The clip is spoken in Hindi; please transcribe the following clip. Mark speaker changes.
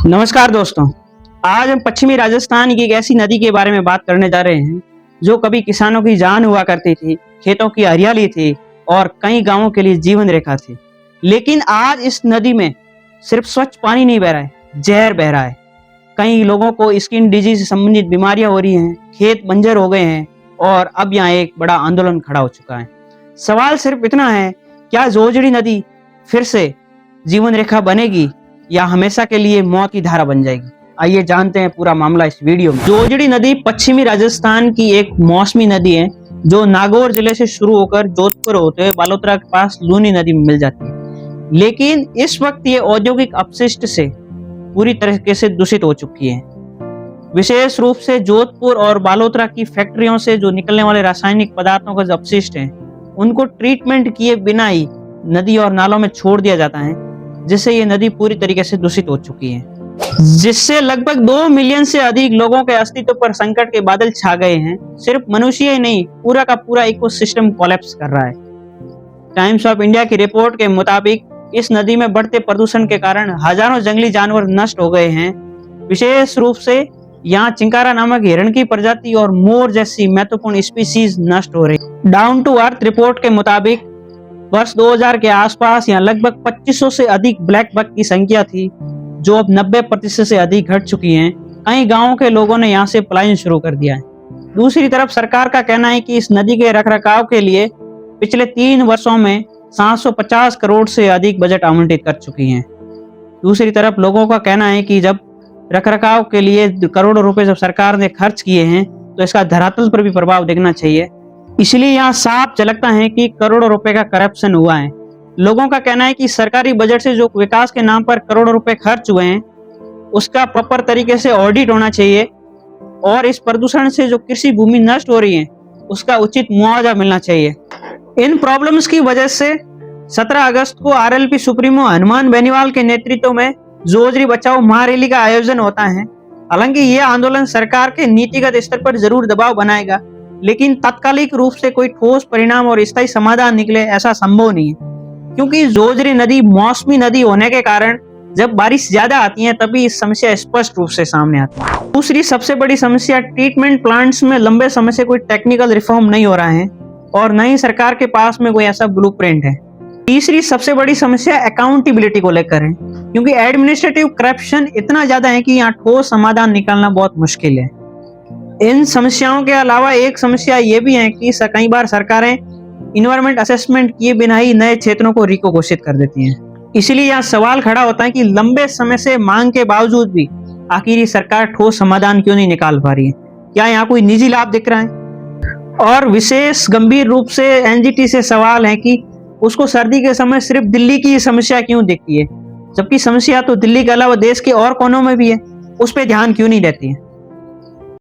Speaker 1: नमस्कार दोस्तों, आज हम पश्चिमी राजस्थान की एक ऐसी नदी के बारे में बात करने जा रहे हैं जो कभी किसानों की जान हुआ करती थी, खेतों की हरियाली थी और कई गांवों के लिए जीवन रेखा थी। लेकिन आज इस नदी में सिर्फ स्वच्छ पानी नहीं बह रहा है, जहर बह रहा है। कई लोगों को स्किन डिजीज से संबंधित बीमारियां हो रही हैं, खेत बंजर हो गए हैं और अब यहाँ एक बड़ा आंदोलन खड़ा हो चुका है। सवाल सिर्फ इतना है, क्या जोजड़ी नदी फिर से जीवन रेखा बनेगी या हमेशा के लिए मौत की धारा बन जाएगी? आइए जानते हैं पूरा मामला इस वीडियो में। जोजड़ी नदी पश्चिमी राजस्थान की एक मौसमी नदी है जो नागौर जिले से शुरू होकर जोधपुर होते हुए बालोतरा के पास लूनी नदी में मिल जाती है। लेकिन इस वक्त ये औद्योगिक अपशिष्ट से पूरी तरीके से दूषित हो चुकी है। विशेष रूप से जोधपुर और बालोतरा की फैक्ट्रियों से जो निकलने वाले रासायनिक पदार्थों का जो अपशिष्ट है उनको ट्रीटमेंट किए बिना ही नदी और नालों में छोड़ दिया जाता है, जिससे ये नदी पूरी तरीके से दूषित हो चुकी है, जिससे लगभग 2 मिलियन से अधिक लोगों के अस्तित्व पर संकट के बादल छा गए हैं। सिर्फ मनुष्य ही नहीं, पूरा का पूरा इकोसिस्टम कोलैप्स कर रहा है। टाइम्स ऑफ इंडिया की रिपोर्ट के मुताबिक इस नदी में बढ़ते प्रदूषण के कारण हजारों जंगली जानवर नष्ट हो गए हैं। विशेष रूप से यहाँ चिंकारा नामक हिरण की प्रजाति और मोर जैसी महत्वपूर्ण स्पीसीज नष्ट हो रही। डाउन टू अर्थ रिपोर्ट के मुताबिक वर्ष 2000 के आसपास यहाँ लगभग 2500 से अधिक ब्लैक बक की संख्या थी, जो अब 90% से अधिक घट चुकी हैं। कई गांवों के लोगों ने यहाँ से पलायन शुरू कर दिया है। दूसरी तरफ सरकार का कहना है कि इस नदी के रखरखाव के लिए पिछले 3 वर्षों में 750 करोड़ से अधिक बजट आवंटित कर चुकी है। दूसरी तरफ लोगों का कहना है कि जब रखरखाव के लिए करोड़ों रुपए जब सरकार ने खर्च किए हैं तो इसका धरातल पर भी प्रभाव देखना चाहिए। इसलिए यहाँ साफ झलकता है कि करोड़ों रुपए का करप्शन हुआ है। लोगों का कहना है कि सरकारी बजट से जो विकास के नाम पर करोड़ों रुपए खर्च हुए हैं उसका प्रॉपर तरीके से ऑडिट होना चाहिए और इस प्रदूषण से जो कृषि भूमि नष्ट हो रही है उसका उचित मुआवजा मिलना चाहिए। इन प्रॉब्लम्स की वजह से 17 अगस्त को आरएलपी सुप्रीमो हनुमान बेनीवाल के नेतृत्व में जोजड़ी बचाओ महारैली का आयोजन होता है। हालांकि यह आंदोलन सरकार के नीतिगत स्तर पर जरूर दबाव बनाएगा, लेकिन तात्कालिक रूप से कोई ठोस परिणाम और स्थायी समाधान निकले ऐसा संभव नहीं है, क्योंकि जोजड़ी नदी मौसमी नदी होने के कारण जब बारिश ज्यादा आती है तभी इस समस्या स्पष्ट रूप से सामने आती है। दूसरी सबसे बड़ी समस्या ट्रीटमेंट प्लांट्स में लंबे समय से कोई टेक्निकल रिफॉर्म नहीं हो रहा है और न ही सरकार के पास में कोई ऐसा ब्लूप्रिंट है। तीसरी सबसे बड़ी समस्या अकाउंटेबिलिटी को लेकर है, क्योंकि एडमिनिस्ट्रेटिव करप्शन इतना ज्यादा है कि यहाँ ठोस समाधान निकालना बहुत मुश्किल है। इन समस्याओं के अलावा एक समस्या ये भी है कि कई बार सरकारें इन्वायरमेंट असेसमेंट किए बिना ही नए क्षेत्रों को रिको घोषित कर देती हैं। इसलिए यहाँ सवाल खड़ा होता है कि लंबे समय से मांग के बावजूद भी आखिर ये सरकार ठोस समाधान क्यों नहीं निकाल पा रही है? क्या यहाँ कोई निजी लाभ दिख रहा है? और विशेष गंभीर रूप से एनजीटी से सवाल है कि उसको सर्दी के समय सिर्फ दिल्ली की समस्या क्यों दिखती है, जबकि समस्या तो दिल्ली के अलावा देश के और कोनों में भी है, उस पर ध्यान क्यों नहीं देती है?